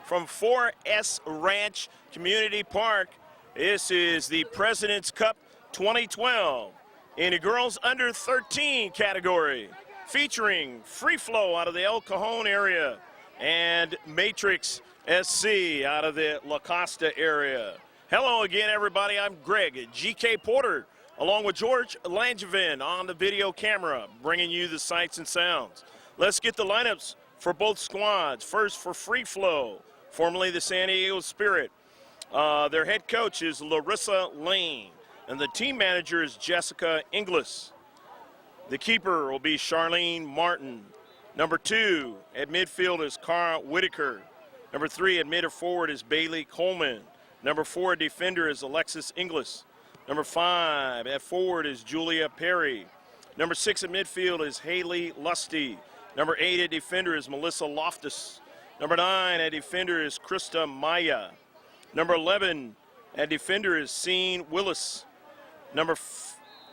from 4S Ranch Community Park. This is the President's Cup 2012 in the girls under 13 category, featuring Freeflow out of the El Cajon area and Matrix SC out of the La Costa area. Hello again, everybody. I'm Greg GK Porter, along with George Langevin on the video camera, bringing you the sights and sounds. Let's get the lineups for both squads. First for Freeflow, formerly the San Diego Spirit. Their head coach is Larissa Lane, and the team manager is Jessica Inglis. The keeper will be Charlene Martin. Number 2 at midfield is Cara Whitaker. Number 3 at mid or forward is Bailey Coleman. Number 4 defender is Alexis Inglis. Number 5 at forward is Julia Perry. Number 6 at midfield is Haley Lusty. Number 8 at defender is Melissa Loftus. Number 9 at defender is Krista Maya. Number 11 at defender is Sean Willis. Number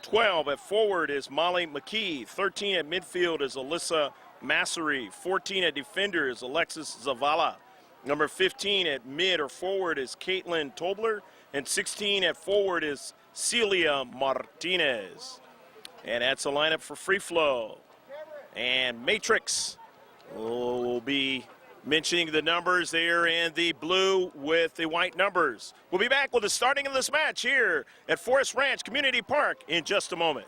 12 at forward is Molly McKee. 13 at midfield is Alyssa Massery. 14 at defender is Alexis Zavala. Number 15 at mid or forward is Caitlin Tobler. And 16 at forward is Celia Martinez. And that's a lineup for Freeflow. And Matrix will be mentioning the numbers there in the blue with the white numbers. We'll be back with the starting of this match here at Forest Ranch Community Park in just a moment.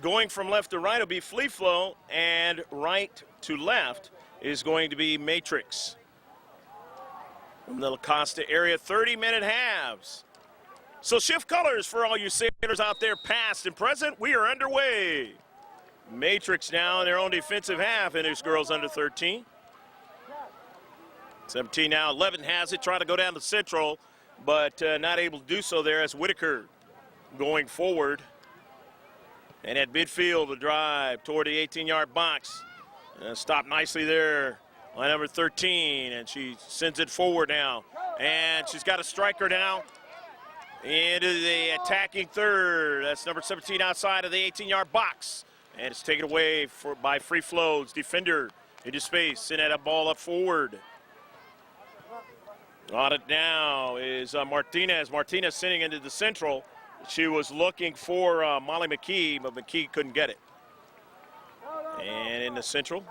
Going from left to right will be Freeflow, and right to left is going to be Matrix. From the La Costa area, 30-minute halves. So shift colors for all you sailors out there, past and present. We are underway. Matrix now in their own defensive half in this girls under 13. 17 now, 11 has it, trying to go down to central, but not able to do so there as Whitaker going forward. And at midfield, the drive toward the 18-yard box. Stopped nicely there by number 13, and she sends it forward now. And she's got a striker now into the attacking third. That's number 17 outside of the 18-yard box. And it's taken away by Freeflow's defender into space. Sending that ball up forward. On it now is Martinez. Martinez sending into the central. She was looking for Molly McKee, but McKee couldn't get it. And in the central,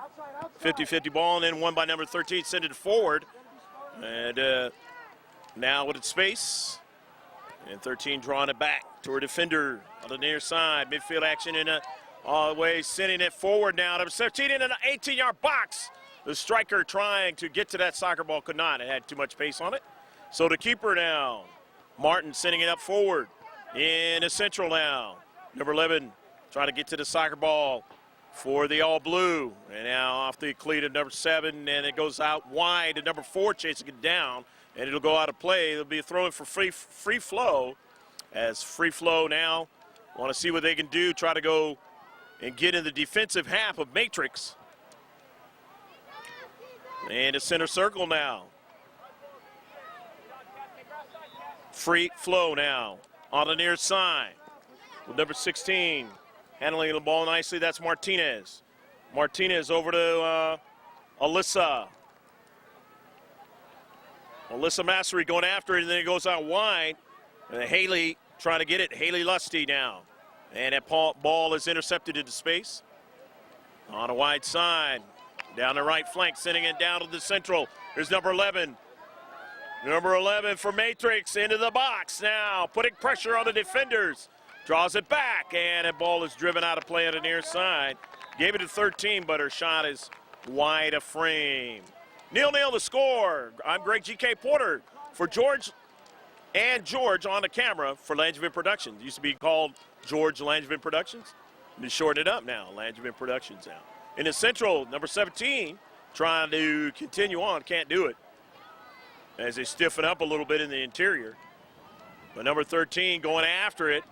50-50 ball, and then one by number 13, send it forward. And now with its space, and 13 drawing it back to her defender on the near side. Midfield action in all the way, sending it forward now. Number 17 in an 18-yard box. The striker trying to get to that soccer ball could not. It had too much pace on it. So the keeper now, Martin sending it up forward in the central now. Number 11 trying to get to the soccer ball for the all blue. And now off the cleat of number 7, and it goes out wide to number 4, chasing it down, and it'll go out of play. It'll be a throw in for Freeflow, as Freeflow now want to see what they can do, try to go and get in the defensive half of Matrix. And a center circle now. Freeflow now on the near side with number 16 handling the ball nicely. That's Martinez. Martinez over to Alyssa. Alyssa Massery going after it, and then it goes out wide. And Haley trying to get it. Haley Lusty now. And that ball is intercepted into space. On a wide side. Down the right flank, sending it down to the central. Here's number 11. Number 11 for Matrix into the box now. Putting pressure on the defenders. Draws it back, and that ball is driven out of play on the near side. Gave it to 13, but her shot is wide of frame. 0-0 the score. I'm Greg GK Porter for George on the camera for Langevin Productions. It used to be called George Langevin Productions. They shortened it up now, Langevin Productions now. In the central, number 17 trying to continue on, can't do it as they stiffen up a little bit in the interior. But number 13 going after it,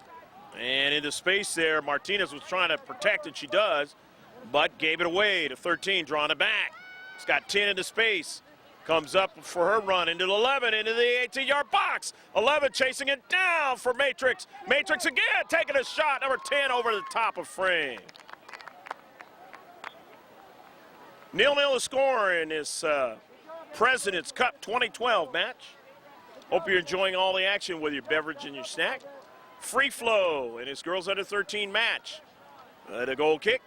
and into space there, Martinez was trying to protect, and she does, but gave it away to 13, drawing it back. It's got 10 into space. Comes up for her run into the 11, into the 18-yard box. 11 chasing it down for Matrix. Matrix again taking a shot. Number 10 over the top of frame. 0-0 the score in this President's Cup 2012 match. Hope you're enjoying all the action with your beverage and your snack. Freeflow in his girls under 13 match. The goal kick.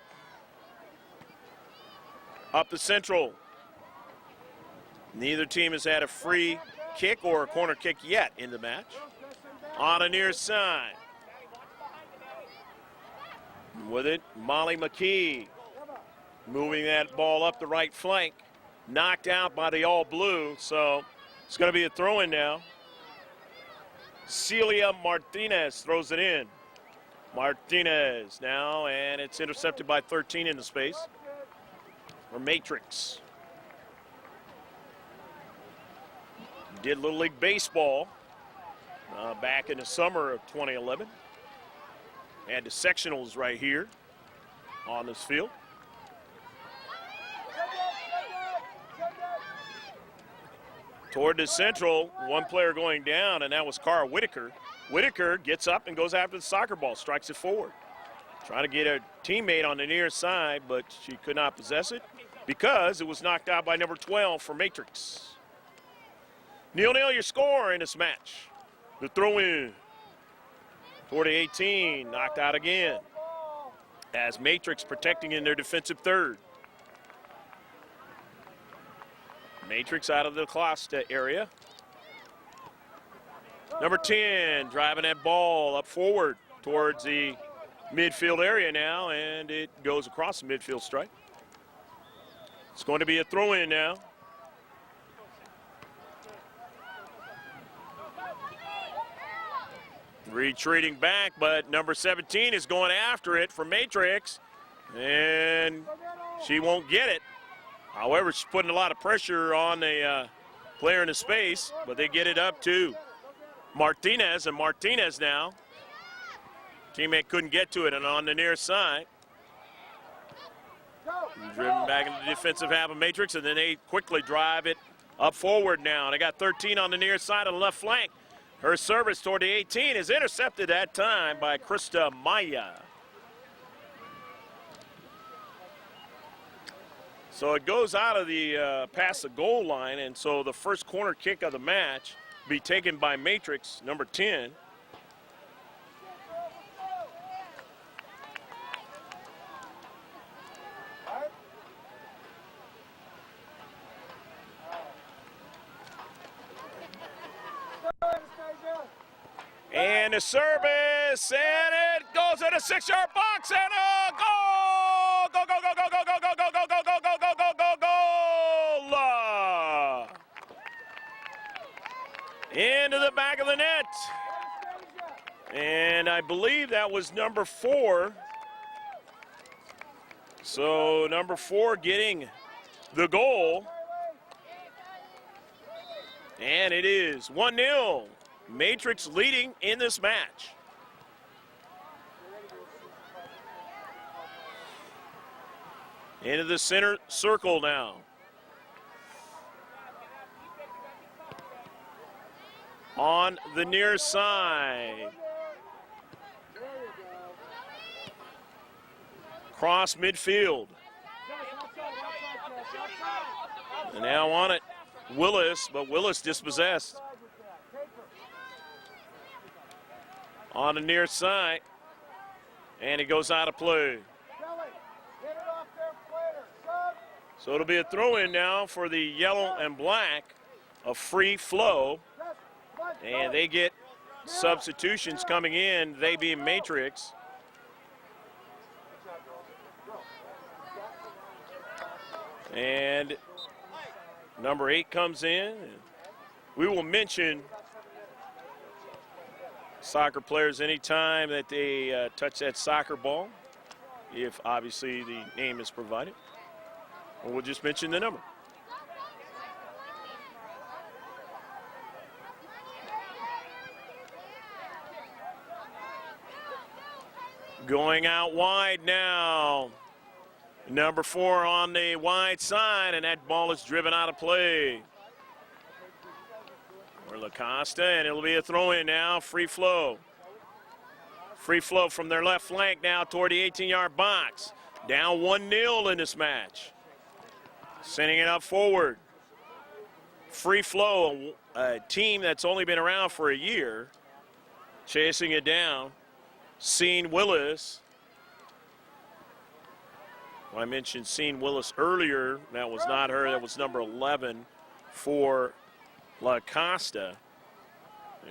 Up the central. Neither team has had a free kick or a corner kick yet in the match. On the near side. With it, Molly McKee. Moving that ball up the right flank. Knocked out by the all blue, so it's going to be a throw-in now. Celia Martinez throws it in. Martinez now, and it's intercepted by 13 in the space. For Matrix. Did Little League Baseball back in the summer of 2011. Had the sectionals right here on this field. Toward the central, one player going down, and that was Cara Whitaker. Whitaker gets up and goes after the soccer ball, strikes it forward. Trying to get a teammate on the near side, but she could not possess it because it was knocked out by number 12 for Matrix. 0-0 your score in this match. The throw-in toward the 18, knocked out again. As Matrix protecting in their defensive third. Matrix out of the Costa area. Number 10 driving that ball up forward towards the midfield area now, and it goes across the midfield stripe. It's going to be a throw-in now. Retreating back, but number 17 is going after it for Matrix, and she won't get it. However, she's putting a lot of pressure on the player in the space, but they get it up to Martinez, and Martinez now. Teammate couldn't get to it, and on the near side. Driven back into the defensive half of Matrix, and then they quickly drive it up forward now. They got 13 on the near side of the left flank. Her service toward the 18 is intercepted that time by Costa Maya. So it goes out of the past the goal line, and so the first corner kick of the match be taken by Matrix, number 10. And the service, and it goes in a 6-yard box, and a goal! Go, go, go, go, go, go, go, go, go, go, go, go, go, go, go, goal! Into the back of the net. And I believe that was number 4. So number 4 getting the goal. And it is 1-0. Matrix leading in this match. Into the center circle now. On the near side. Cross midfield. And now on it, Willis, but Willis dispossessed. On the near side, and it goes out of play. So it'll be a throw-in now for the yellow and black of Freeflow, and they get substitutions coming in, they being Matrix. And number 8 comes in. We will mention soccer players anytime that they touch that soccer ball, if obviously the name is provided. Or we'll just mention the number. Going out wide now. Number 4 on the wide side, and that ball is driven out of play. For Costa, and it'll be a throw-in now. Freeflow. Freeflow from their left flank now toward the 18-yard box. Down 1-0 in this match. Sending it up forward. Freeflow, a team that's only been around for a year, chasing it down. Sean Willis. I mentioned Sean Willis earlier. That was not her. That was number 11 for La Costa.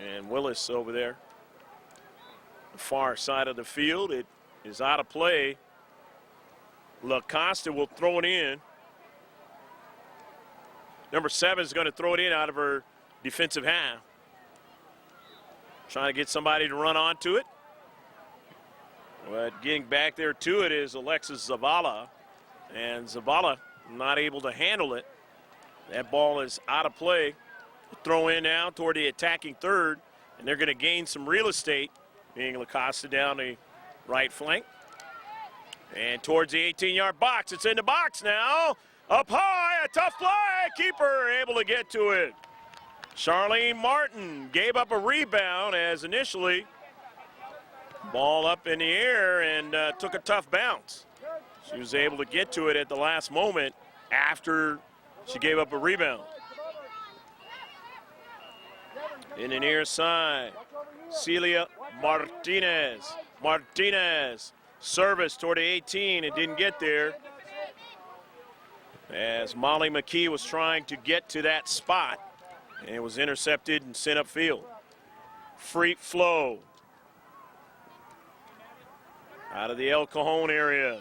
And Willis over there. The far side of the field. It is out of play. La Costa will throw it in. Number 7 is going to throw it in out of her defensive half. Trying to get somebody to run onto it. But getting back there to it is Alexis Zavala. And Zavala not able to handle it. That ball is out of play. Throw in now toward the attacking third. And they're going to gain some real estate, being La Costa down the right flank. And towards the 18-yard box. It's in the box now. Up high, a tough play. Keeper able to get to it. Charlene Martin gave up a rebound as initially ball up in the air and took a tough bounce. She was able to get to it at the last moment after she gave up a rebound. In the near side, Celia Martinez. Martinez, service toward the 18 and didn't get there. As Molly McKee was trying to get to that spot, and it was intercepted and sent upfield. Freeflow out of the El Cajon area.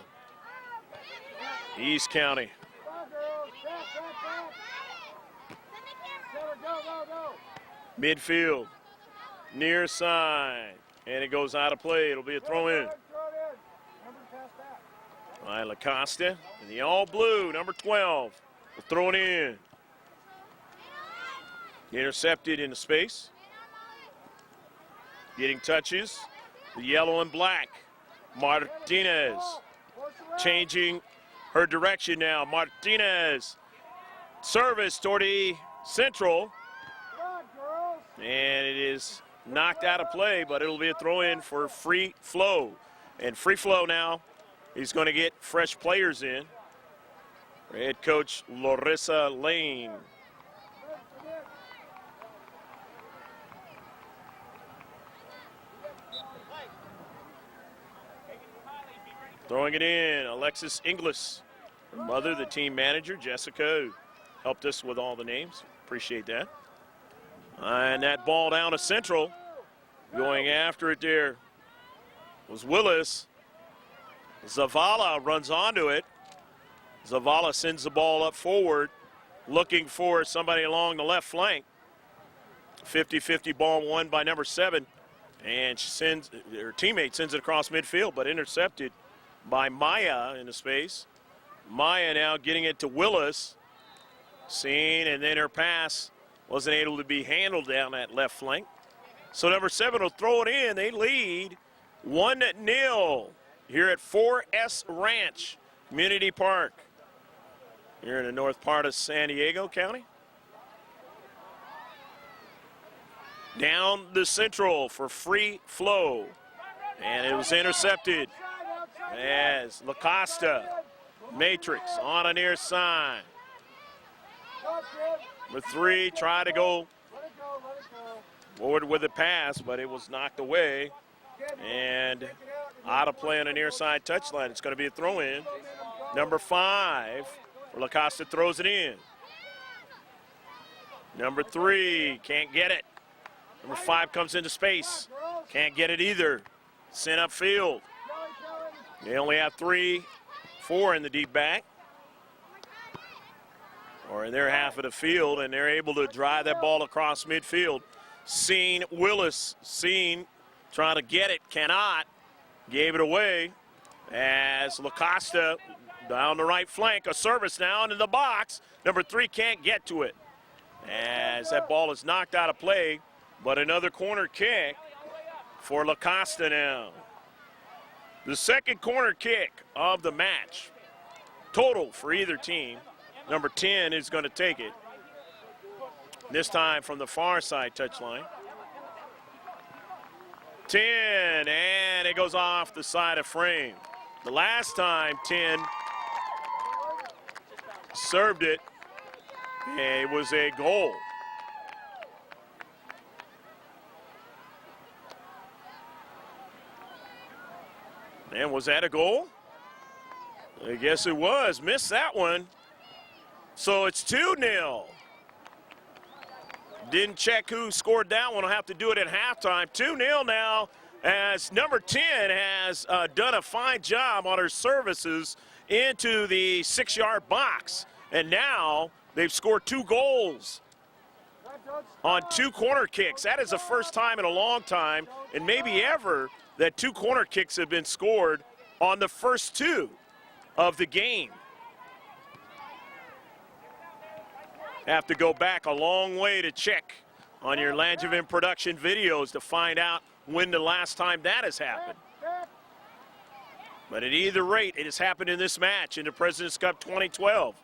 East County. Midfield, near side, and it goes out of play. It'll be a throw in. By La Costa in the all blue, number 12. Will throw it in. Intercepted into space. Getting touches. The yellow and black. Martinez changing her direction now. Martinez. Service toward the central. And it is knocked out of play, but it'll be a throw in for Freeflow. And Freeflow now, he's going to get fresh players in. Head coach Larissa Lane. Throwing it in, Alexis Inglis. Her mother, the team manager, Jessica, who helped us with all the names. Appreciate that. And that ball down to central. Going after it there was Willis. Zavala runs onto it. Zavala sends the ball up forward, looking for somebody along the left flank. 50-50 ball won by number 7. And she sends, her teammate sends it across midfield, but intercepted by Maya in the space. Maya now getting it to Willis. Seen, and then her pass wasn't able to be handled down that left flank. So number 7 will throw it in. They lead 1-0 here at 4S Ranch Community Park here in the north part of San Diego County. Down the central for Freeflow. And it was intercepted as La Costa, Matrix on a near side. Number 3 tried to go forward with the pass, but it was knocked away. And out of play on a near side touchline. It's going to be a throw in. Number 5, La Costa throws it in. Number 3 can't get it. Number 5 comes into space. Can't get it either. Sent upfield. They only have 3-4 in the deep back, or in their half of the field, and they're able to drive that ball across midfield. Sean Willis, trying to get it, cannot. Gave it away as La Costa down the right flank. A service now into the box. Number 3 can't get to it as that ball is knocked out of play, but another corner kick for La Costa now. The second corner kick of the match. Total for either team. Number 10 is going to take it. This time from the far side touchline. 10, and it goes off the side of frame. The last time 10 served it. And it was a goal. And was that a goal? I guess it was. Missed that one. So it's 2-0. Didn't check who scored that one. I'll have to do it at halftime. 2-0 now, as number 10 has done a fine job on her services into the 6-yard box. And now they've scored 2 goals on 2 corner kicks. That is the first time in a long time, and maybe ever, that 2 corner kicks have been scored on the first 2 of the game. Have to go back a long way to check on your Langevin production videos to find out when the last time that has happened. But at either rate, it has happened in this match in the President's Cup 2012.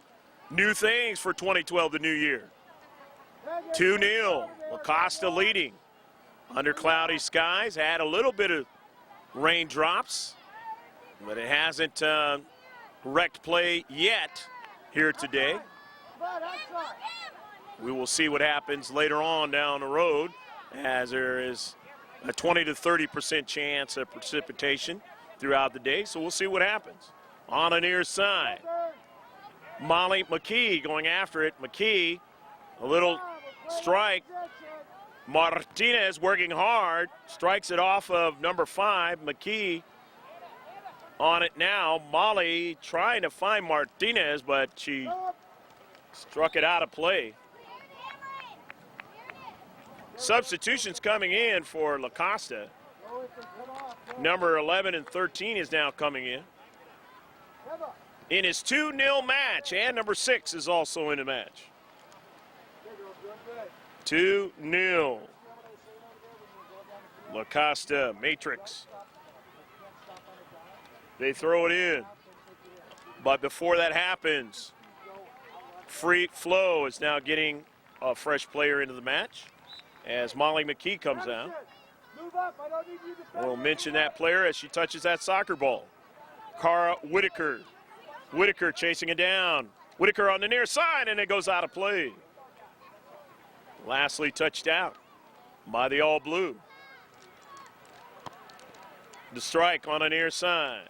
New things for 2012, the new year. 2-0, Costa leading. Under cloudy skies, had a little bit of raindrops, but it hasn't wrecked play yet here today. We will see what happens later on down the road, as there is a 20 to 30% chance of precipitation throughout the day, so we'll see what happens. On the near side, Molly McKee going after it. McKee, a little strike. Martinez working hard, strikes it off of number 5. McKee on it now. Molly trying to find Martinez, but she struck it out of play. Substitutions coming in for La Costa. Number 11 and 13 is now coming in his 2-0 match, and number 6 is also in the match. 2-0. La Costa matrix. They throw it in. But before that happens, Freeflow is now getting a fresh player into the match as Molly McKee comes out. We'll mention that player as she touches that soccer ball. Cara Whitaker. Whitaker chasing it down. Whitaker on the near side, and it goes out of play. Lastly touched out by the All Blue. The strike on the near side.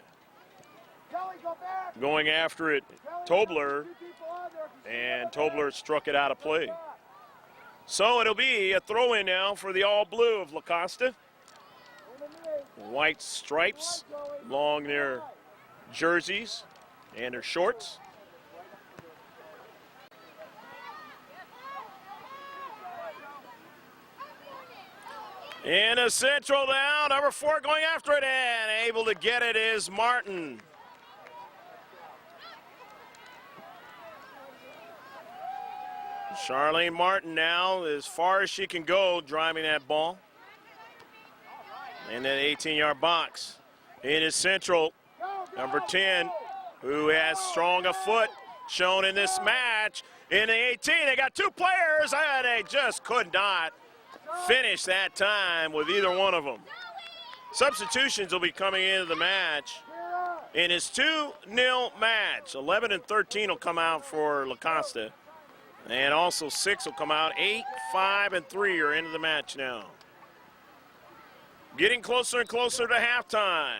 Going after it, Tobler, and Tobler struck it out of play. So it'll be a throw-in now for the All Blue of La Costa. White stripes along their jerseys and their shorts. In a central down, number 4 going after it, and able to get it is Martin. Charlene Martin now as far as she can go driving that ball. In that 18-yard box. In his central, number 10, who has strong a foot shown in this match. In the 18, they got 2 players, and they just could not finish that time with either one of them. Substitutions will be coming into the match in his 2-0 match. 11 and 13 will come out for La Costa. And also 6 will come out. 8, 5, and 3 are into the match now. Getting closer and closer to halftime.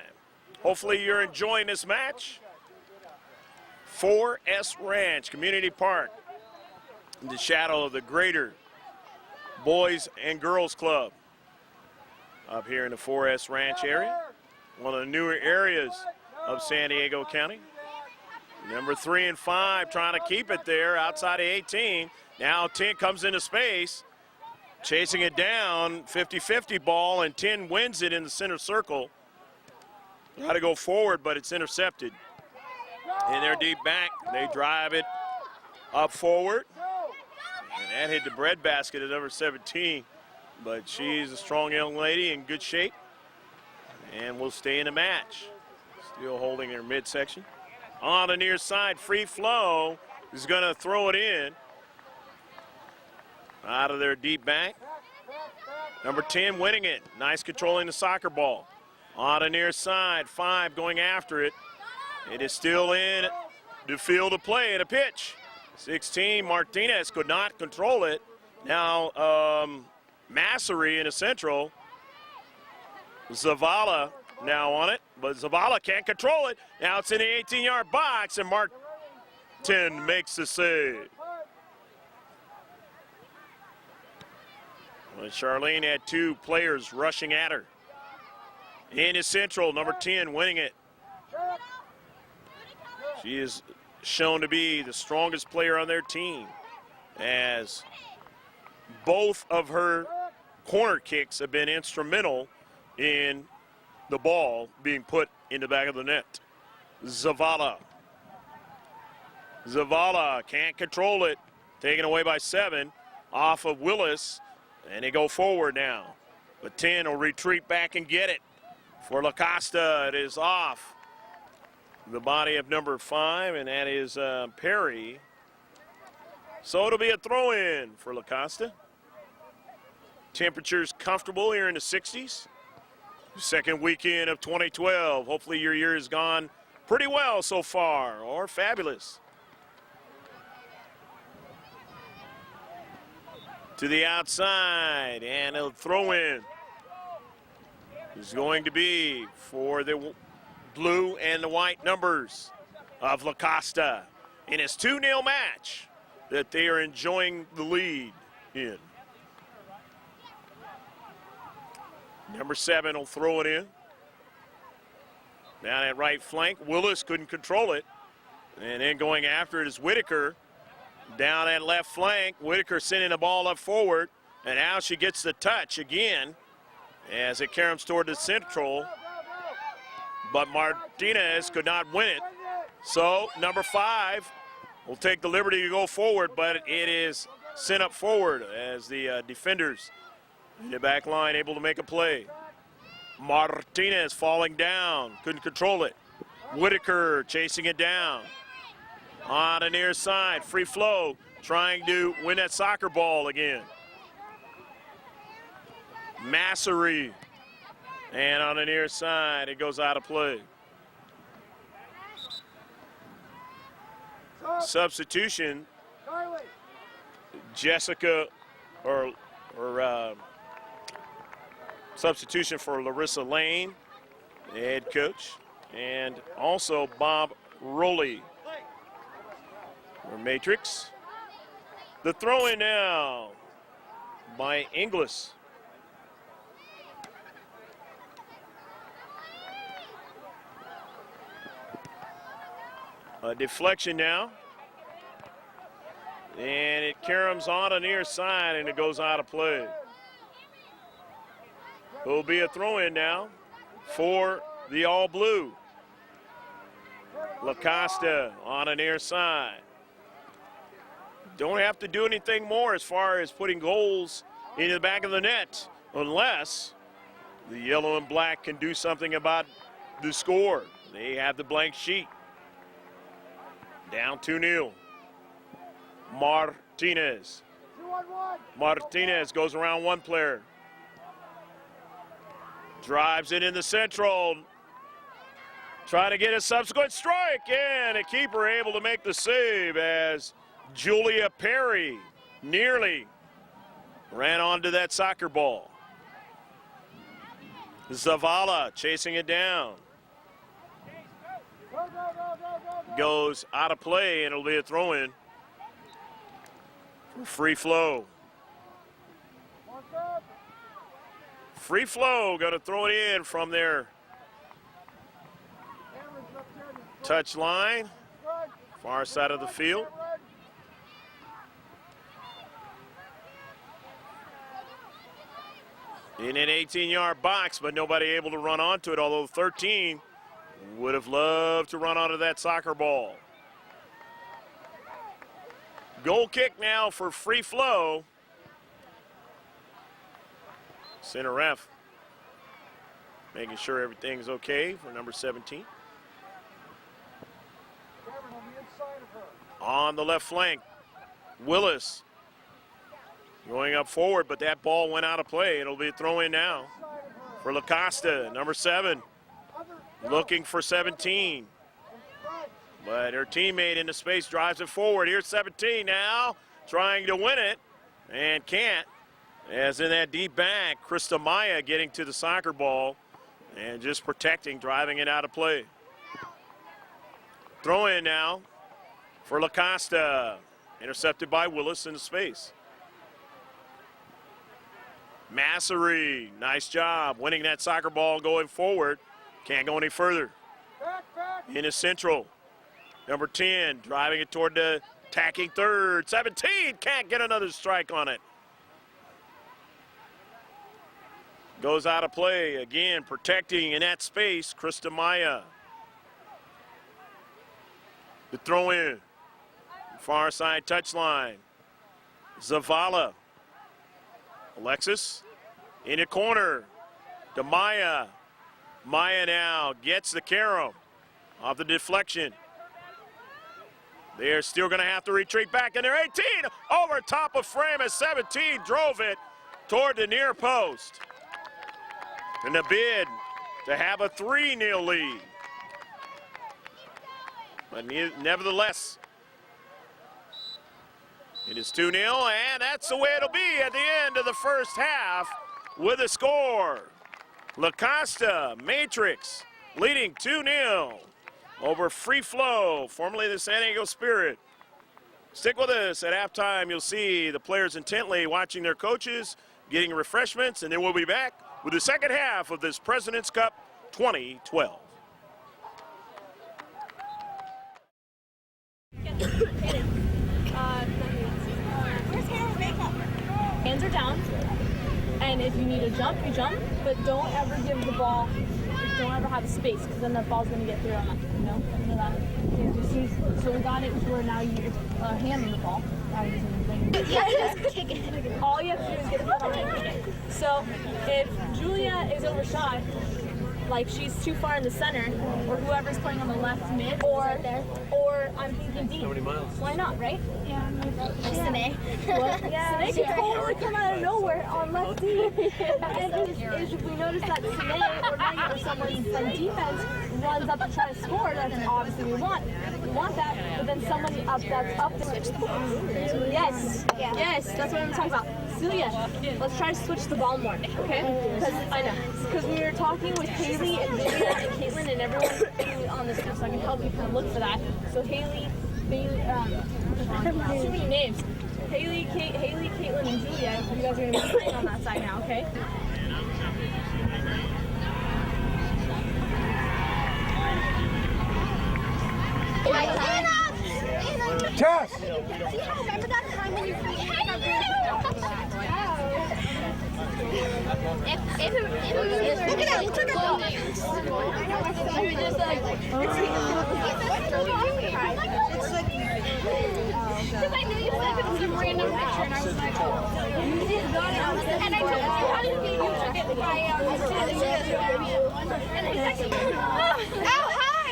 Hopefully you're enjoying this match. 4S Ranch Community Park, in the shadow of the greater Boys and Girls Club up here in the 4S Ranch area, one of the newer areas of San Diego County. Number 3 and 5 trying to keep it there outside of 18. Now 10 comes into space, chasing it down, 50-50 ball, and 10 wins it in the center circle. Got to go forward, but it's intercepted. In their deep back, they drive it up forward. And that hit the breadbasket at number 17. But she's a strong young lady in good shape and will stay in the match. Still holding her midsection. On the near side, Freeflow is going to throw it in. Out of their deep back. Number 10 winning it. Nice controlling the soccer ball. On the near side, 5 going after it. It is still in the field of play and a pitch. 16, Martinez could not control it. Now, Massery in the central. Zavala now on it, but Zavala can't control it. Now it's in the 18-yard box, and Martin makes the save. Well, Charlene had two players rushing at her. In the central, number 10 winning it. She is shown to be the strongest player on their team, as both of her corner kicks have been instrumental in the ball being put in the back of the net. Zavala can't control it. Taken away by 7 off of Willis, and they go forward now. But 10 will retreat back and get it. For La Costa, it is off the body of number 5, and that is Perry. So it'll be a throw-in for La Costa. Temperatures comfortable here in the 60s. Second weekend of 2012. Hopefully your year has gone pretty well so far, or fabulous. To the outside, and a throw-in is going to be for the blue and the white numbers of La Costa in his 2-0 match that they are enjoying the lead in. Number 7 will throw it in. Down at right flank, Willis couldn't control it. And then going after it is Whitaker. Down at left flank, Whitaker sending the ball up forward. And now she gets the touch again as it caroms toward the central. But Martinez could not win it. So number 5 will take the liberty to go forward, but it is sent up forward as the defenders in the back line able to make a play. Martinez falling down, couldn't control it. Whitaker chasing it down. On the near side, Freeflow trying to win that soccer ball again. Massery, and on the near side, it goes out of play. Substitution, Jessica, substitution for Larissa Lane, the head coach, and also Bob Rowley for Matrix. The throw-in now by Inglis. A deflection now. And it caroms on the near side, and it goes out of play. It will be a throw-in now for the all-blue. La Costa on the near side. Don't have to do anything more as far as putting goals into the back of the net unless the yellow and black can do something about the score. They have the blank sheet. Down 2-0. Martinez. Martinez goes around one player. Drives it in the central. Trying to get a subsequent strike, and the keeper able to make the save as Julia Perry nearly ran onto that soccer ball. Zavala chasing it down. Goes out of play, and it'll be a throw-in for Freeflow. Freeflow going to throw it in from their touch line, far side of the field. In an 18-yard box, but nobody able to run onto it, although 13 would have loved to run onto that soccer ball. Goal kick now for Freeflow. Center ref making sure everything's okay for number 17. On the left flank, Willis going up forward, but that ball went out of play. It'll be a throw-in now for La Costa, number 7. Looking for 17. But her teammate into space drives it forward. Here's 17 now, trying to win it, and can't. As in that deep back, Costa Maya getting to the soccer ball and just protecting, driving it out of play. Throw in now for Costa. Intercepted by Willis into space. Massery, nice job winning that soccer ball going forward. Can't go any further. Into central. Number 10 driving it toward the attacking third. 17 can't get another strike on it. Goes out of play again, protecting in that space, Costa Maya. The throw in. Far side touchline. Zavala. Alexis in the corner. To Maya. Maya now gets the carom off the deflection. They're still going to have to retreat back in their 18. Over top of frame as 17 drove it toward the near post. In the bid to have a 3-0 lead. But nevertheless, it is 2-0, and that's the way it'll be at the end of the first half with a score. Costa Matrix leading 2-0 over Freeflow, formerly the San Diego Spirit. Stick with us. At halftime, you'll see the players intently watching their coaches, getting refreshments, and then we'll be back with the second half of this President's Cup 2012. Hands are down, and if you need to jump, you jump, but don't ever give the ball, don't ever have a space, because then the ball's going to get through on that, you know that? So we got it to where now you hand on the ball. All you have to do is get the ball and kick it. So if Julia is overshot, like she's too far in the center, or whoever's playing on the left mid, or I'm thinking deep. Why not, right? Yeah, Sine. Yeah, Sine can totally come out of nowhere on left deep. And if we notice that Sine or Megan or someone from defense runs up to try to score, that's obviously we want that, but then somebody up that's up to switch the ball. Yes, yes, that's what I'm talking about. Celia, let's try to switch the ball more, okay? Because we were talking with Haley and Vivian and Caitlin and everyone on this, so I can help you kind of look for that. So Haley, Bailey, too many names. Haley, Caitlin, and Julia, you guys are going to be playing on that side now, okay? Tess! Remember that time when you look at that, you're just like, because I knew you said it was a random picture, and I was like, you didn't got it, and I told you how to be, you took it by, oh, hi!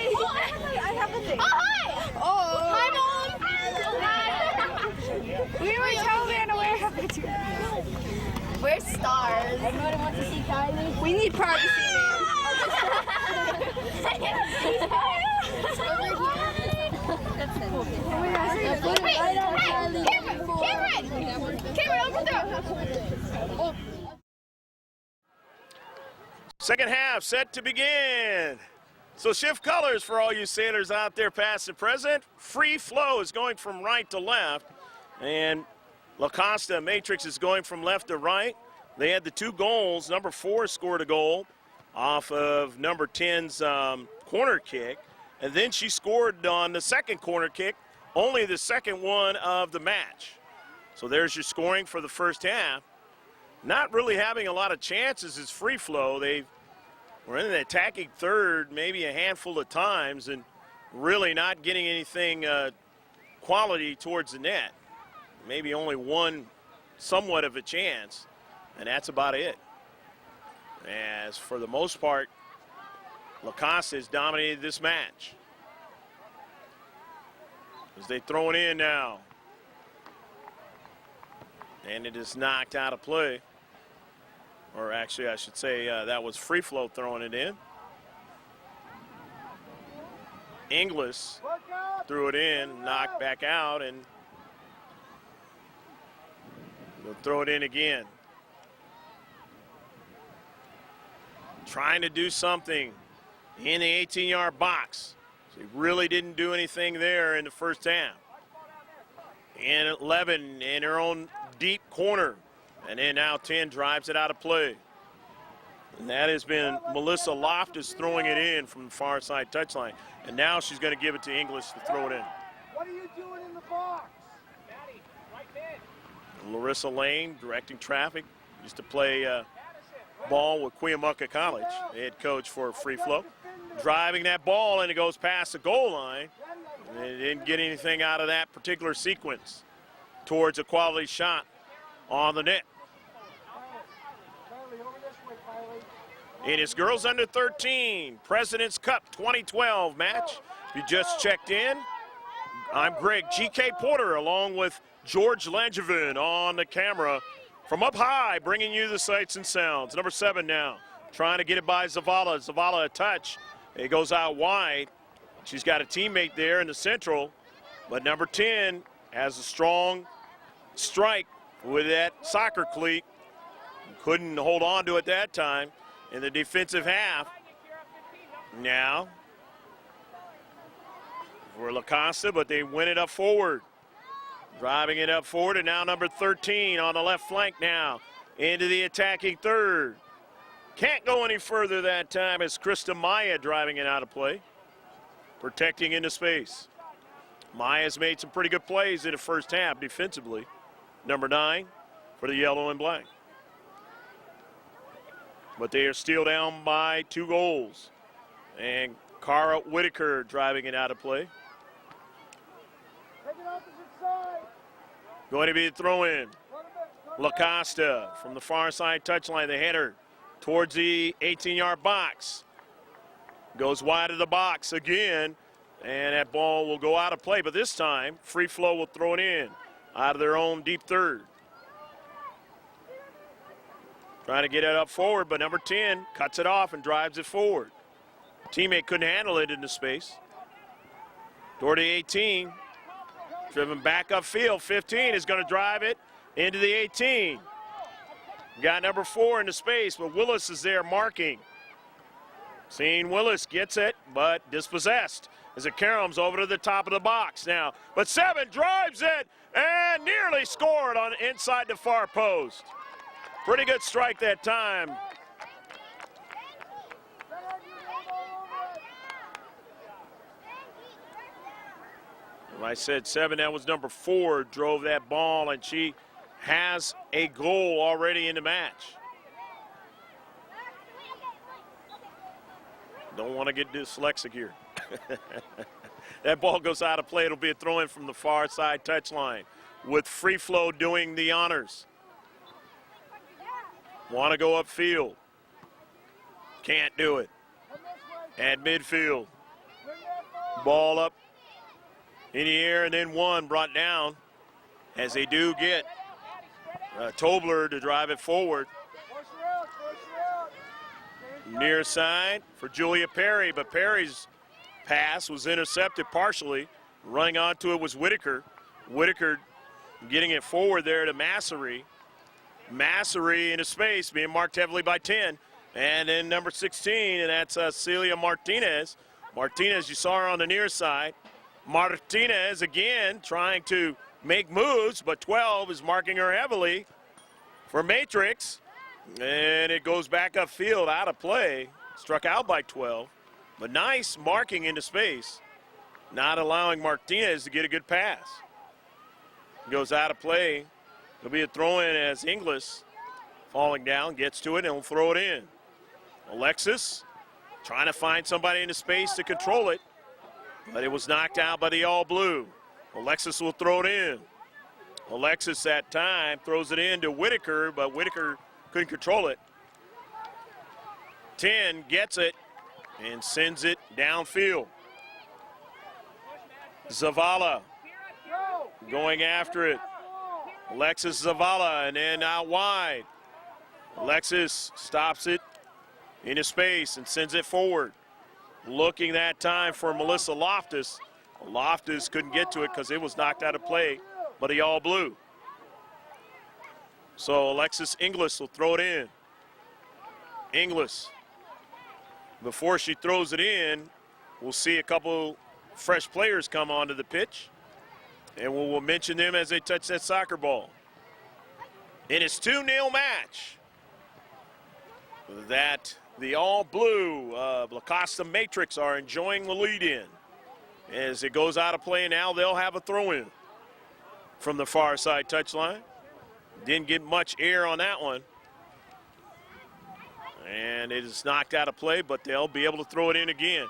I have the thing. Oh, hi! Oh! Hi, Mom! We were totally unaware of it. We're stars. Everybody wants to see Kylie? We need privacy, man. Cameron, over there. Second half set to begin. So shift colors for all you sailors out there past and present. Freeflow is going from right to left, and Costa Matrix is going from left to right. They had the 2 goals. Number 4 scored a goal off of number 10's corner kick, and then she scored on the second corner kick, only the second one of the match. So there's your scoring for the first half. Not really having a lot of chances is Freeflow. They were in the attacking third maybe a handful of times and really not getting anything quality towards the net. Maybe only one somewhat of a chance, and that's about it. As for the most part, Costa has dominated this match. As they throw it in now. And it is knocked out of play. Or actually, I should say that was Freeflow throwing it in. Inglis threw it in, knocked back out, and they'll throw it in again. Trying to do something in the 18-yard box. So he really didn't do anything there in the first half. And 11 in her own deep corner. And then now 10 drives it out of play. And that has been Melissa Loftus throwing it in from the far side touchline. And now she's going to give it to Inglis to throw it in. What are you doing in the box? Larissa Lane directing traffic. Used to play ball with Cuyamaca College, head coach for Freeflow. Driving that ball, and it goes past the goal line. And they didn't get anything out of that particular sequence towards a quality shot on the net. It is girls under 13, President's Cup 2012 match. If you just checked in, I'm Greg G.K. Porter along with George Langevin on the camera from up high, bringing you the sights and sounds. Number 7 now, trying to get it by Zavala. Zavala a touch. It goes out wide. She's got a teammate there in the central, but number 10 has a strong strike with that soccer cleat. Couldn't hold on to it that time in the defensive half. Now for La Costa, but they win it up forward. Driving it up forward, and now number 13 on the left flank now into the attacking third. Can't go any further that time as Krista Maya driving it out of play, protecting into space. Maya's made some pretty good plays in the first half defensively. Number 9 for the yellow and black. But they are still down by 2 goals. And Cara Whitaker driving it out of play. Going to be a throw-in. La Costa from the far side touchline, the header towards the 18-yard box. Goes wide of the box again, and that ball will go out of play. But this time, Freeflow will throw it in out of their own deep third. Trying to get it up forward, but number 10 cuts it off and drives it forward. Teammate couldn't handle it into space. Toward the 18. Driven back upfield. 15 is going to drive it into the 18. Got number 4 into space, but Willis is there marking. Seeing Willis gets it, but dispossessed as it caroms over to the top of the box now. But 7 drives it and nearly scored on inside the far post. Pretty good strike that time. I said 7, that was number 4, drove that ball, and she has a goal already in the match. Don't want to get dyslexic here. That ball goes out of play. It'll be a throw-in from the far side touchline with Freeflow doing the honors. Want to go upfield. Can't do it. At midfield. Ball up in the air, and then 1 brought down as they do get Tobler to drive it forward. Near side for Julia Perry, but Perry's pass was intercepted partially. Running onto it was Whitaker. Whitaker getting it forward there to Massery. Massery into space, being marked heavily by 10. And then number 16, and that's Celia Martinez. Martinez, you saw her on the near side. Martinez again trying to make moves, but 12 is marking her heavily for Matrix. And it goes back upfield, out of play. Struck out by 12, but nice marking into space, not allowing Martinez to get a good pass. Goes out of play. It'll be a throw-in as Inglis, falling down, gets to it and will throw it in. Alexis trying to find somebody into space to control it, but it was knocked out by the all-blue. Alexis will throw it in. Alexis that time throws it in to Whitaker, but Whitaker couldn't control it. 10 gets it and sends it downfield. Zavala going after it. Alexis Zavala, and then out wide. Alexis stops it into space and sends it forward. Looking that time for Melissa Loftus. Loftus couldn't get to it because it was knocked out of play, but he all blew. So Alexis Inglis will throw it in. Inglis, before she throws it in, we'll see a couple fresh players come onto the pitch, and we'll mention them as they touch that soccer ball. And it's 2-0 match. That the all-blue La Costa Matrix are enjoying the lead in. As it goes out of play now, they'll have a throw-in from the far side touchline. Didn't get much air on that one. And it is knocked out of play, but they'll be able to throw it in again.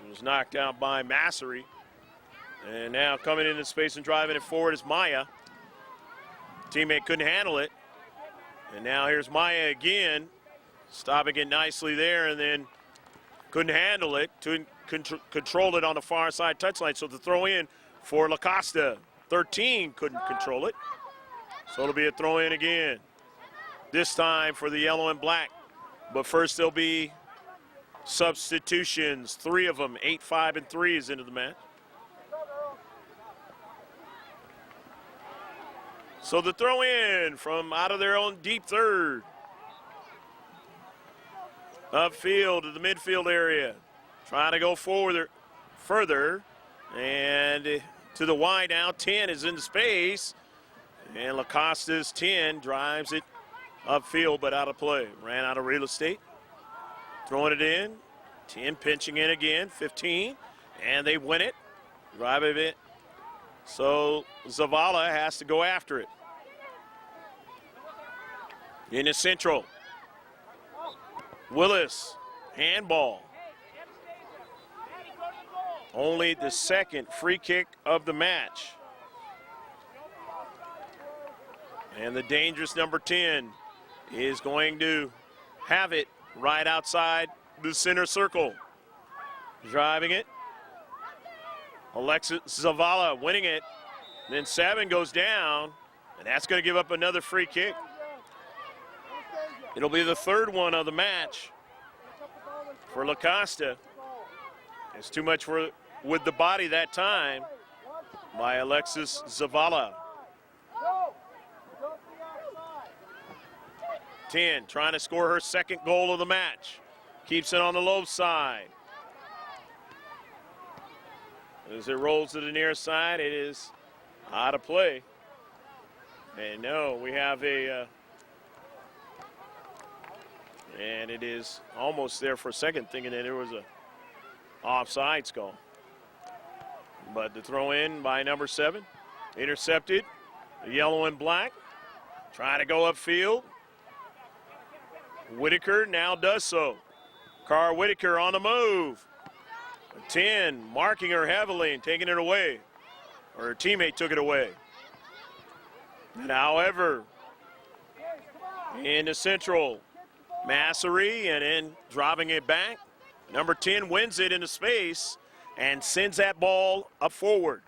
It was knocked out by Massery. And now coming into space and driving it forward is Maya. Teammate couldn't handle it. And now here's Maya again, stopping it nicely there, and then couldn't handle it, controlled it on the far side touchline. So the throw in for La Costa. 13 couldn't control it. So it'll be a throw in again. This time for the yellow and black. But first there'll be substitutions, 3 of them, 8, 5, and 3 is into the match. So the throw in from out of their own deep third. Upfield to the midfield area. Trying to go forward, further. And to the wide now, 10 is in space. And La Costa's 10 drives it upfield but out of play. Ran out of real estate. Throwing it in. 10 pinching in again, 15. And they win it. Drive it in. So Zavala has to go after it. In the central. Willis, handball. Only the second free kick of the match. And the dangerous number 10 is going to have it right outside the center circle. Driving it. Alexis Zavala winning it. Then 7 goes down, and that's going to give up another free kick. It'll be the 3rd one of the match for La Costa. It's too much for with the body that time by Alexis Zavala. 10 trying to score her 2nd goal of the match. Keeps it on the low side. As it rolls to the near side, it is out of play. And no, we have a, and it is almost there for a second, thinking that there was a offsides call. But the throw in by number 7, intercepted, the yellow and black, trying to go upfield. Whitaker now does so. Carr Whitaker on the move. 10 marking her heavily and taking it away. Or her teammate took it away. And however, in the central, Massery and then dropping it back. Number 10 wins it into space and sends that ball up forward.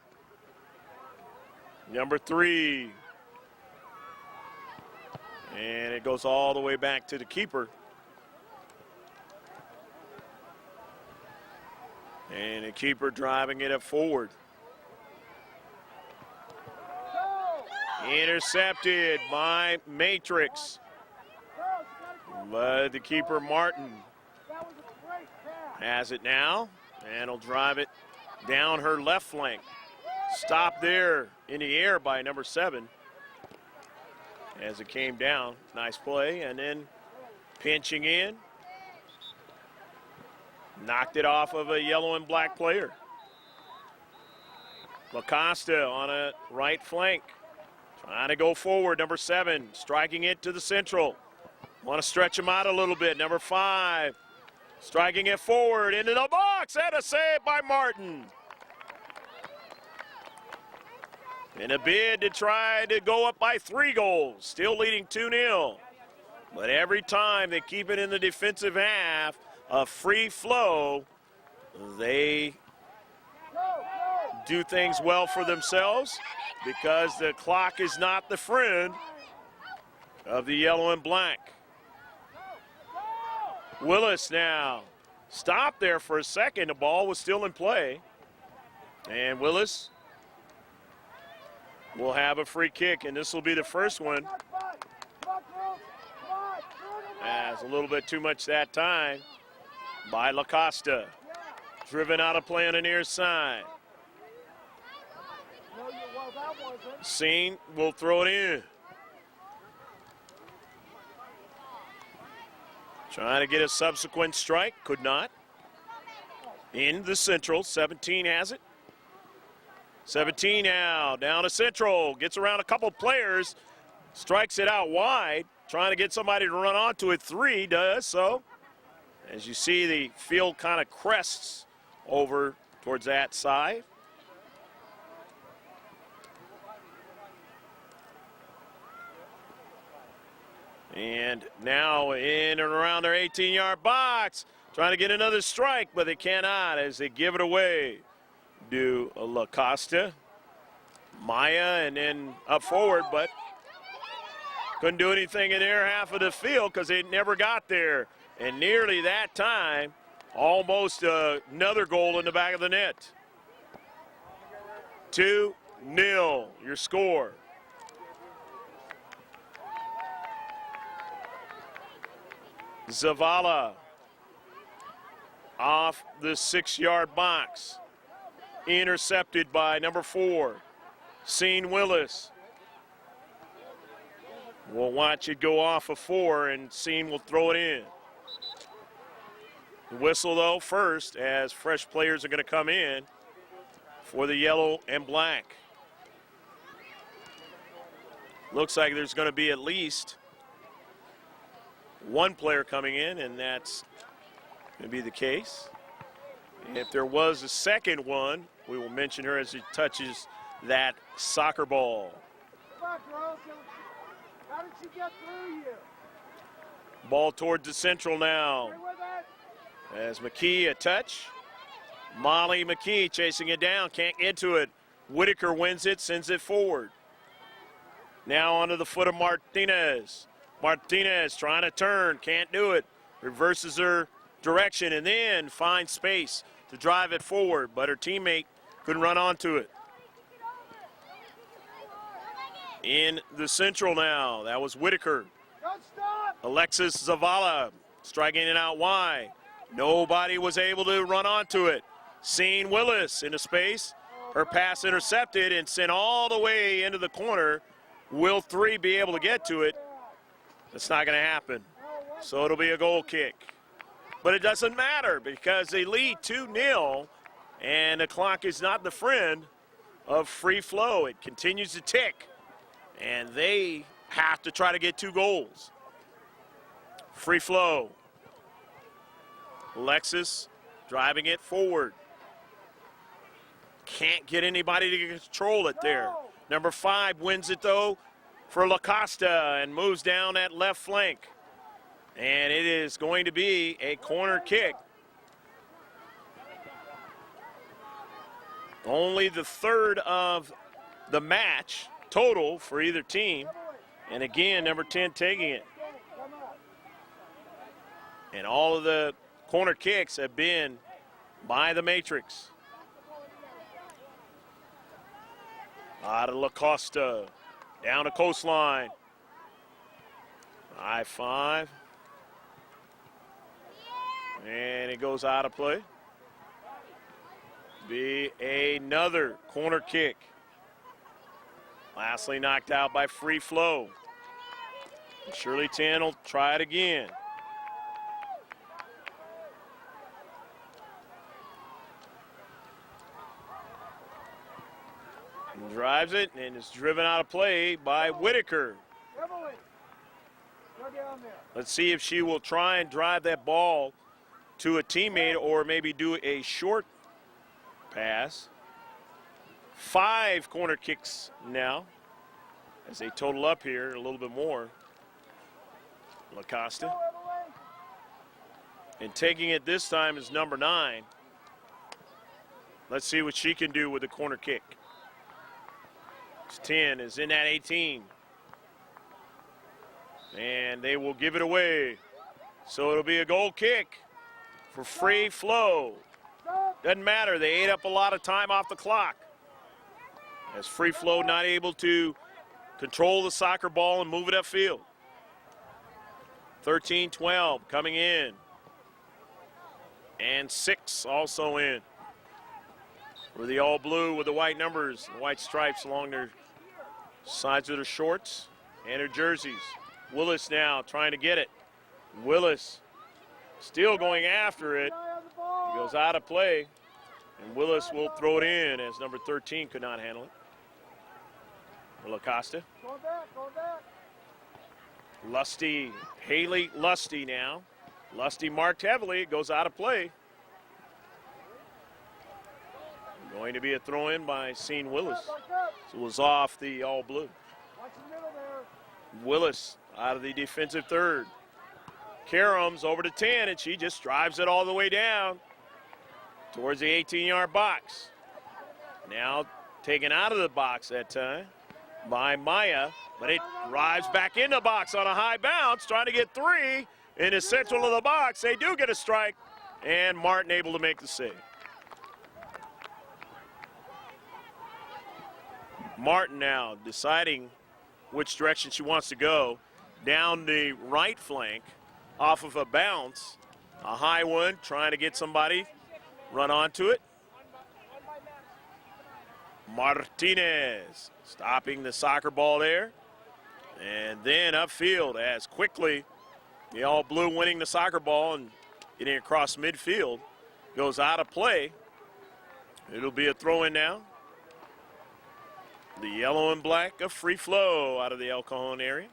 Number 3. And it goes all the way back to the keeper. And the keeper driving it up forward. Intercepted by Matrix. But the keeper, Martin, has it now. And will drive it down her left flank. Stopped there in the air by number 7. As it came down, nice play, and then pinching in. Knocked it off of a yellow and black player. La Costa on a right flank. Trying to go forward, number 7, striking it to the central. Want to stretch him out a little bit, number 5. Striking it forward into the box, and a save by Martin. In a bid to try to go up by 3 goals, still leading 2-0. But every time they keep it in the defensive half of Freeflow, they do things well for themselves because the clock is not the friend of the yellow and black. Willis now stopped there for a second. The ball was still in play. And Willis will have a free kick, and this will be the first one. As a little bit too much that time by Costa. Driven out of play on the near side. Scene will throw it in. Trying to get a subsequent strike, could not. In the Central, 17 has it. 17 now, down to Central, gets around a couple players, strikes it out wide, trying to get somebody to run onto it. 3 does so. As you see, the field kind of crests over towards that side. And now in and around their 18-yard box, trying to get another strike, but they cannot as they give it away to Costa. Maya, and then up forward, but couldn't do anything in their half of the field because they never got there. And nearly that time, almost another goal in the back of the net. 2-0, your score. Zavala off the 6-yard box. Intercepted by number 4, Scene Willis. We'll watch it go off of 4, and Scene will throw it in. The whistle, though, first, as fresh players are going to come in for the yellow and black. Looks like there's going to be at least one player coming in, and that's going to be the case. If there was a second one, we will mention her as she touches that soccer ball. Come on, girls. How did she get through you? Ball towards the Central now. Stay with it. As McKee a touch. Molly McKee chasing it down, can't get to it. Whitaker wins it, sends it forward. Now onto the foot of Martinez. Martinez trying to turn, can't do it. Reverses her direction and then finds space to drive it forward, but her teammate couldn't run onto it. In the Central now, that was Whitaker. Don't stop. Alexis Zavala striking it out wide. Nobody was able to run onto it. Scene Willis into space. Her pass intercepted and sent all the way into the corner. Will 3 be able to get to it? That's not going to happen. So it'll be a goal kick. But it doesn't matter because they lead 2-0, and the clock is not the friend of free flow. It continues to tick, and they have to try to get 2 goals. Free flow. Alexis driving it forward. Can't get anybody to control it there. Number 5 wins it, though, for Costa and moves down that left flank. And it is going to be a corner kick. Only the 3rd of the match total for either team. And again, number 10 taking it. And all of the corner kicks have been by the Matrix. Out of Costa, down to coastline. I-5. And it goes out of play. Be another corner kick. Lastly knocked out by free flow. Shirley 10 will try it again. And drives it and is driven out of play by Whitaker. Emily, go down there. Let's see if she will try and drive that ball to a teammate or maybe do a short pass. 5 corner kicks now as they total up here a little bit more. Costa. And taking it this time is number 9. Let's see what she can do with the corner kick. 10 is in that 18. And they will give it away. So it'll be a goal kick for free flow. Doesn't matter. They ate up a lot of time off the clock. As Freeflow not able to control the soccer ball and move it upfield. 13-12 coming in. And 6 also in. For the all blue with the white numbers, the white stripes along their sides of their shorts and their jerseys. Willis now trying to get it. Willis still going after it. Goes out of play. And Willis will throw it in as number 13 could not handle it. For Costa. Going back, going back. Lusty, Haley Lusty now. Lusty marked heavily, it goes out of play. Going to be a throw in by Sean Willis. So it was off the all blue. Watch the middle there. Willis out of the defensive third. Karams over to 10, and she just drives it all the way down towards the 18-yard box. Now taken out of the box that time by Maya, but it drives back in the box on a high bounce, trying to get 3 in the central of the box. They do get a strike, and Martin able to make the save. Martin now deciding which direction she wants to go. Down the right flank off of a bounce. A high one, trying to get somebody, run onto it. Martinez stopping the soccer ball there. And then upfield as quickly the all blue winning the soccer ball and getting across midfield goes out of play. It'll be a throw in now. The yellow and black of Freeflow out of the El Cajon area.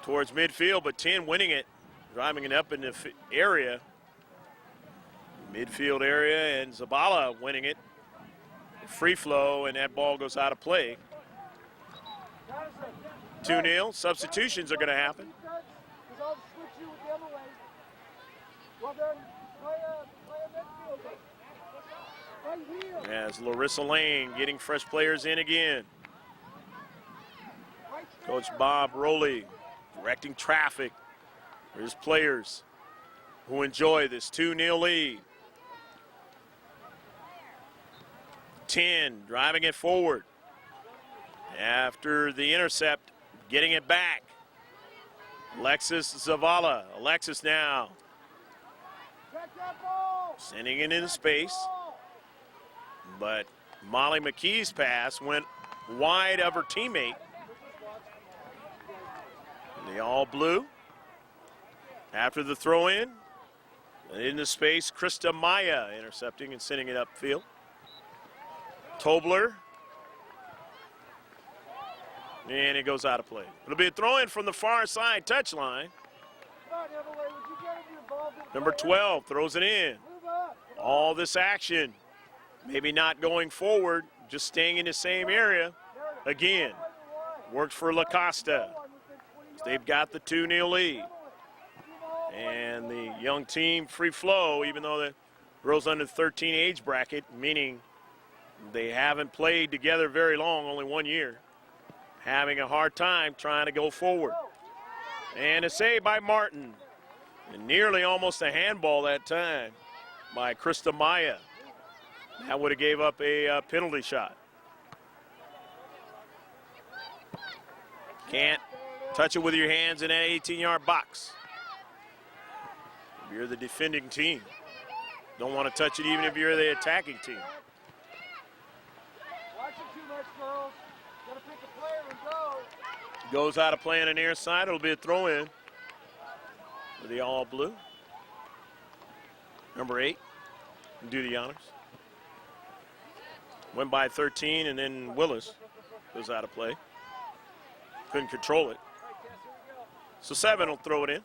Towards midfield, but 10 winning it, driving it up in the area. Midfield area, and Zabala winning it. Freeflow, and that ball goes out of play. 2-0, substitutions are going to happen. As Larissa Lane getting fresh players in again. Coach Bob Rowley directing traffic for his players who enjoy this 2-0 lead. 10 driving it forward. After the intercept, getting it back. Alexis Zavala. Alexis now sending it into space. But Molly McKee's pass went wide of her teammate. The all blue. After the throw in, into space, Krista Maya intercepting and sending it upfield. Tobler. And it goes out of play. It'll be a throw in from the far side touchline. Number 12 throws it in. All this action. Maybe not going forward, just staying in the same area. Again, works for La Costa. They've got the 2-0 lead. And the young team, Freeflow, even though the girls under 13 age bracket, meaning they haven't played together very long, only 1 year, having a hard time trying to go forward. And a save by Martin. And nearly almost a handball that time by Krista Maya. That would have gave up a penalty shot. Can't touch it with your hands in that 18-yard box. If you're the defending team, don't want to touch it even if you're the attacking team. Watch it too much, girls. Gotta pick a player and go. Goes out of play on the near side. It'll be a throw in for the all blue. Number 8, do the honors. Went by 13, and then Willis goes out of play. Couldn't control it. So 7 will throw it in.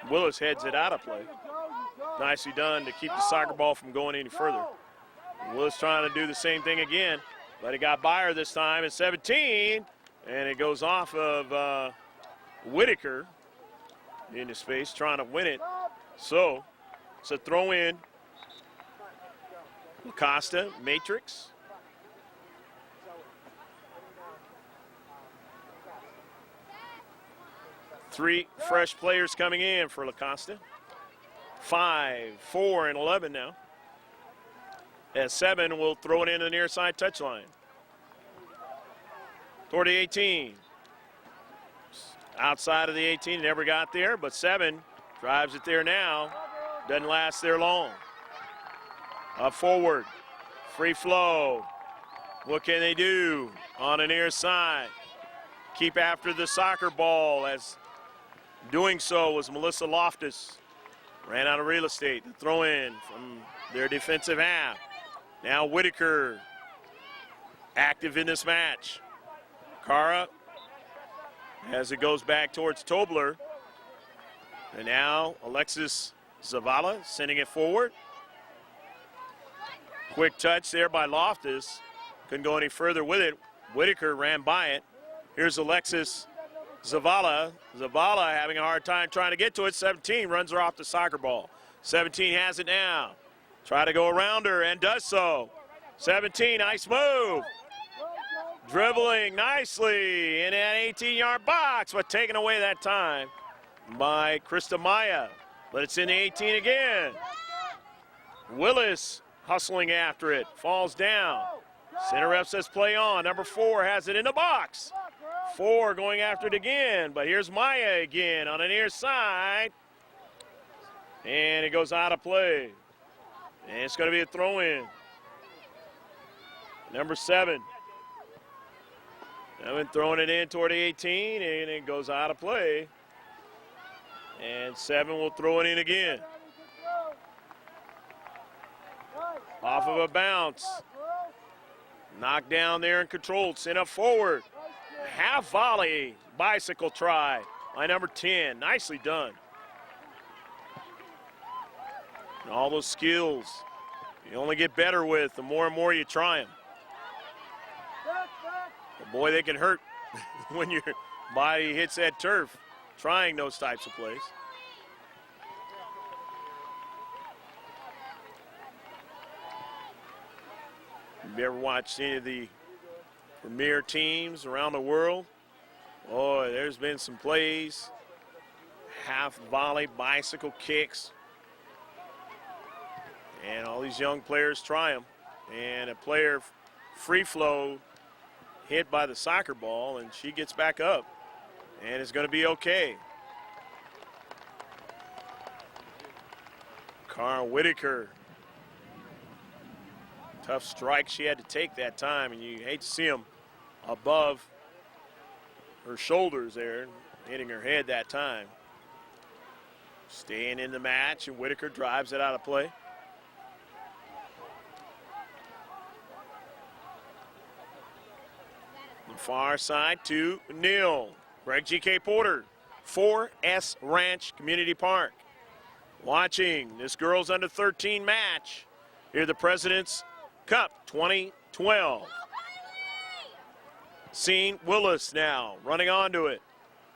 Willis heads it out of play. Nicely done to keep the soccer ball from going any further. Willis trying to do the same thing again, but it got by her this time at 17, and it goes off of Whitaker into space, trying to win it. So it's a throw in. Costa, matrix. 3 fresh players coming in for Costa. 5, 4, and 11 now. As 7 will throw it into the near side touchline. Toward the 18. Outside of the 18, never got there, but 7 drives it there now. Doesn't last there long. Up forward, free flow. What can they do on the near side? Keep after the soccer ball, as doing so was Melissa Loftus. Ran out of real estate. The throw in from their defensive half. Now Whitaker active in this match. Cara as it goes back towards Tobler. And now Alexis Zavala sending it forward. Quick touch there by Loftus. Couldn't go any further with it. Whitaker ran by it. Here's Alexis Zavala. Zavala having a hard time trying to get to it. 17 runs her off the soccer ball. 17 has it now. Try to go around her and does so. 17, nice move. Dribbling nicely in that 18-yard box, but taken away that time by Krista Maya. But it's in the 18 again. Willis hustling after it, falls down. Center ref says play on. Number 4 has it in the box. 4 going after it again, but here's Maya again on the near side. And it goes out of play. And it's going to be a throw-in. Number 7. Evan throwing it in toward the 18, and it goes out of play. And 7 will throw it in again. Off of a bounce. Knocked down there and controlled. Sent up forward. Half volley. Bicycle try by number 10. Nicely done. And all those skills you only get better with the more and more you try them. But boy, they can hurt when your body hits that turf trying those types of plays. If you ever watched any of the premier teams around the world, boy, there's been some plays, half volley, bicycle kicks, and all these young players try them. And a player, Freeflow, hit by the soccer ball, and she gets back up, and it's going to be okay. Carl Whitaker. Tough strike she had to take that time, and you hate to see him above her shoulders there, hitting her head that time. Staying in the match, and Whitaker drives it out of play. The far side, 2-0. Greg G.K. Porter, 4S Ranch Community Park. Watching this girls under 13 match. Here the President's Cup 2012. Seeing Willis now running onto it.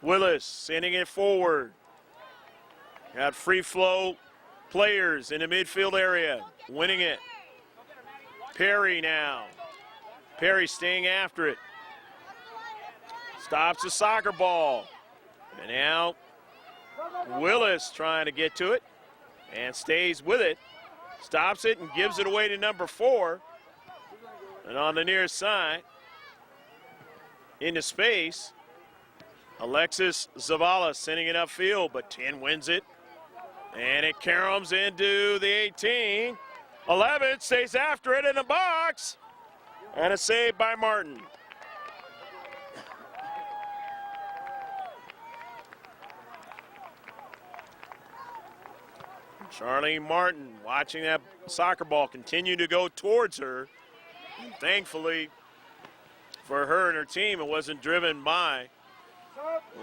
Willis sending it forward. Got free flow players in the midfield area winning it. Perry now. Perry staying after it. Stops the soccer ball. And now Willis trying to get to it and stays with it. Stops it and gives it away to number 4. And on the near side, into space, Alexis Zavala sending it upfield, but 10 wins it. And it caroms into the 18. 11 stays after it in the box. And a save by Martin. Charlene Martin watching that soccer ball continue to go towards her. And thankfully for her and her team, it wasn't driven by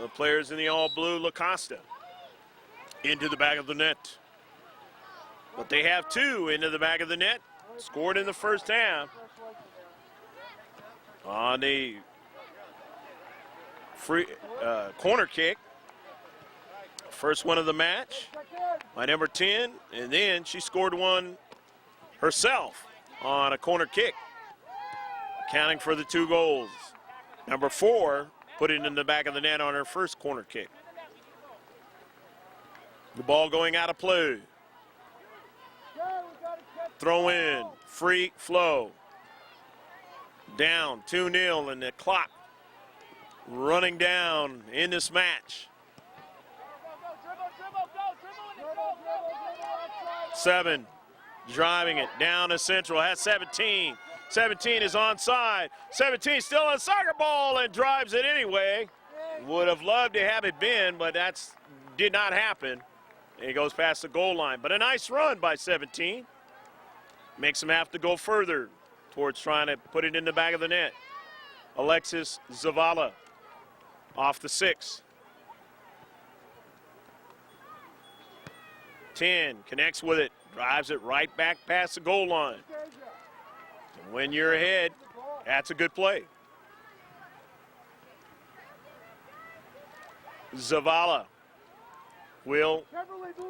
the players in the all-blue La Costa into the back of the net. But they have 2 into the back of the net, scored in the first half. On the free corner kick. First one of the match by number 10, and then she scored one herself on a corner kick, accounting for the 2 goals. Number 4 put it in the back of the net on her first corner kick. The ball going out of play. Throw in, free flow. Down 2-0, and the clock running down in this match. 7 driving it down to Central, has 17. 17 is onside. 17 still on soccer ball and drives it anyway. Would have loved to have it been, but that's did not happen. And he goes past the goal line. But a nice run by 17. Makes him have to go further towards trying to put it in the back of the net. Alexis Zavala off the 6. 10 connects with it, drives it right back past the goal line. And when you're ahead, that's a good play. Zavala will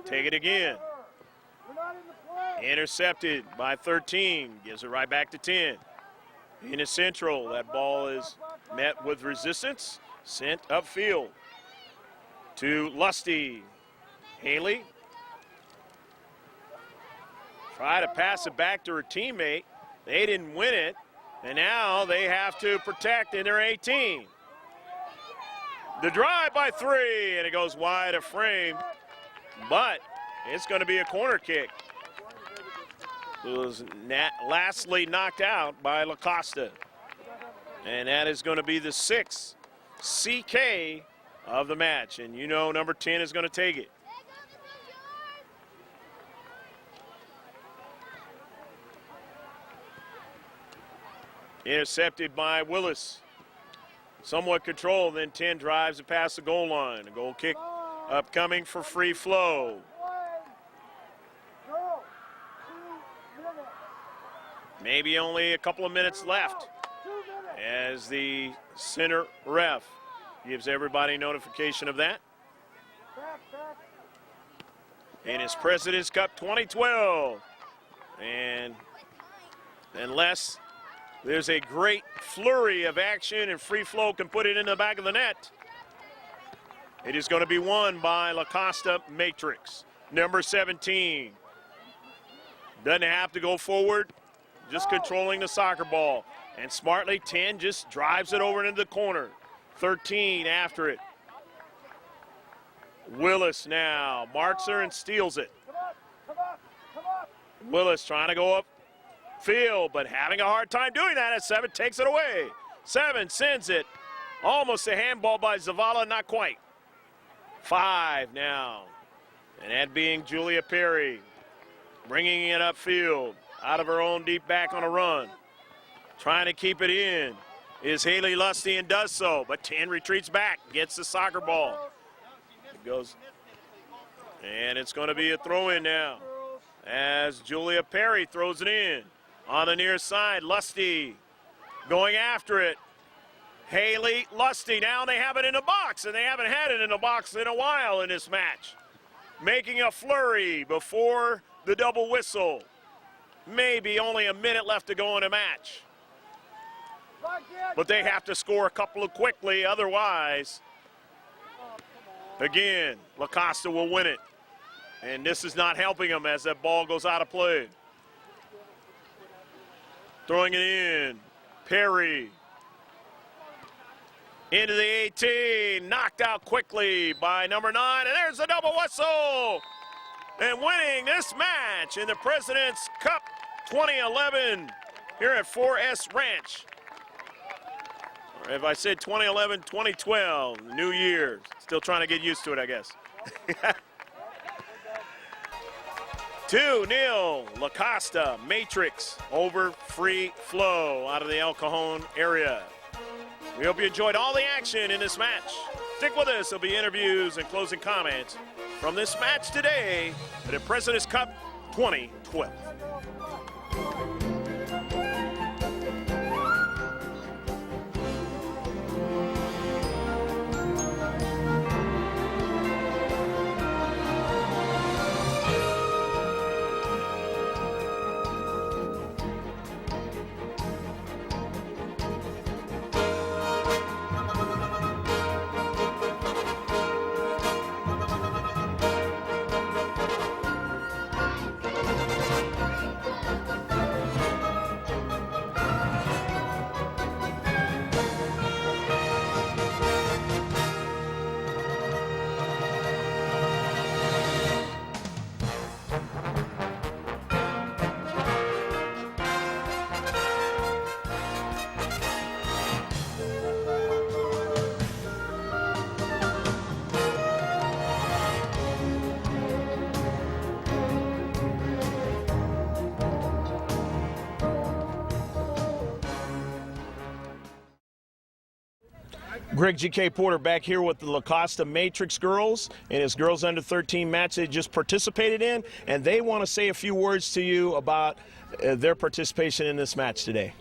take it again. Intercepted by 13, gives it right back to 10. Into Central, that ball is met with resistance, sent upfield to Lusty. Haley try to pass it back to her teammate. They didn't win it, and now they have to protect in their 18. The drive by 3, and it goes wide of frame, but it's going to be a corner kick. It was lastly knocked out by Costa, and that is going to be the 6th CK of the match, and you know number 10 is going to take it. Intercepted by Willis. Somewhat controlled, then 10 drives it past the goal line. A goal kick upcoming for Freeflow. Maybe only a couple of minutes left as the center ref gives everybody notification of that. And it's President's Cup 2012. And unless there's a great flurry of action and Freeflow can put it in the back of the net, it is going to be won by Costa Matrix. Number 17. Doesn't have to go forward, just controlling the soccer ball. And smartly, 10 just drives it over into the corner. 13 after it. Willis now marks her and steals it. Willis trying to go up field, but having a hard time doing that as 7 takes it away. 7 sends it. Almost a handball by Zavala, not quite. 5 now. And that being Julia Perry, bringing it upfield, out of her own deep back on a run. Trying to keep it in is Haley Lusty and does so, but 10 retreats back, gets the soccer ball. It goes, and it's going to be a throw-in now as Julia Perry throws it in. On the near side, Lusty going after it. Haley Lusty, now they have it in the box, and they haven't had it in the box in a while in this match. Making a flurry before the double whistle. Maybe only a minute left to go in a match. But they have to score a couple of quickly, otherwise, again, Costa will win it. And this is not helping them as that ball goes out of play. Throwing it in, Perry. Into the 18, knocked out quickly by number 9, and there's the double whistle. And winning this match in the President's Cup 2011 here at 4S Ranch. Or if I said 2011, 2012, the new year. Still trying to get used to it, I guess. 2-0, Costa Matrix over Freeflow out of the El Cajon area. We hope you enjoyed all the action in this match. Stick with us. There'll be interviews and closing comments from this match today at the President's Cup 2012. Greg GK Porter back here with the La Costa Matrix girls in his girls under 13 match they just participated in, and they want to say a few words to you about their participation in this match today.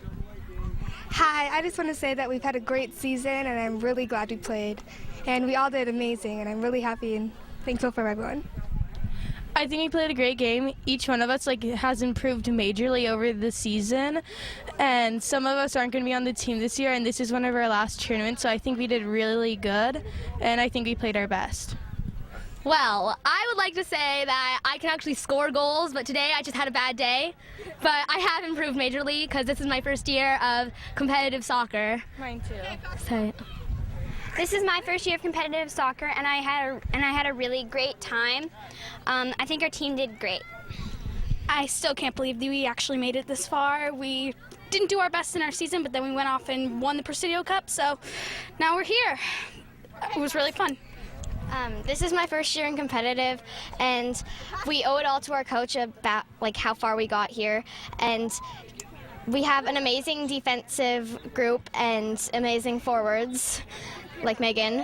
Hi, I just want to say that we've had a great season and I'm really glad we played. And we all did amazing and I'm really happy and thankful for everyone. I think we played a great game. Each one of us has improved majorly over the season, and some of us aren't going to be on the team this year, and this is one of our last tournaments, so I think we did really good, and I think we played our best. Well, I would like to say that I can actually score goals, but today I just had a bad day. But I have improved majorly because this is my first year of competitive soccer. Mine too. So, this is my first year of competitive soccer, and I had a really great time. I think our team did great. I still can't believe that we actually made it this far. We didn't do our best in our season, but then we went off and won the Presidio Cup, so now we're here. It was really fun. This is my first year in competitive, and we owe it all to our coach about how far we got here. And we have an amazing defensive group and amazing forwards, like Megan.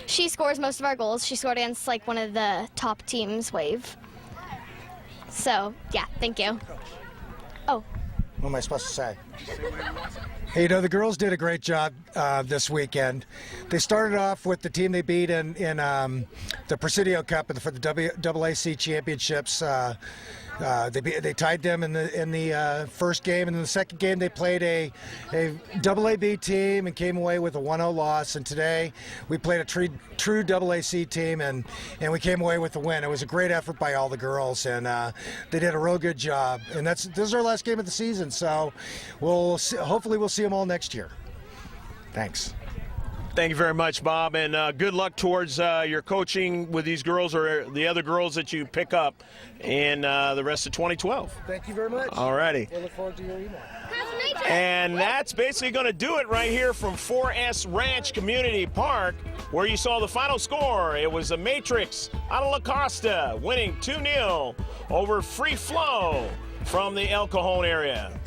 She scores most of our goals. She scored against one of the top teams, Wave. So yeah, thank you. Oh. What am I supposed to say? Hey, the girls did a great job this weekend. They started off with the team they beat in the Presidio Cup for the AAC championships. They tied them in the first game, and in the second game they played a AAB team and came away with a 1-0 loss. And today we played a true AAC team, and we came away with the win. It was a great effort by all the girls, and they did a real good job. And this is our last game of the season, so hopefully we'll see them all next year. Thanks. Thank you very much, Bob, and good luck towards your coaching with these girls or the other girls that you pick up in the rest of 2012. Thank you very much. All righty. I look forward to your email. And that's basically going to do it right here from 4S Ranch Community Park, where you saw the final score. It was the Matrix out of La Costa winning 2-0 over Freeflow from the El Cajon area.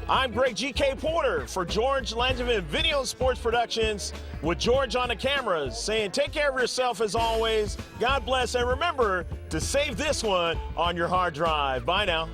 I'm Greg GK Porter for George Langevin Video Sports Productions, with George on the cameras, saying take care of yourself as always. God bless, and remember to save this one on your hard drive. Bye now.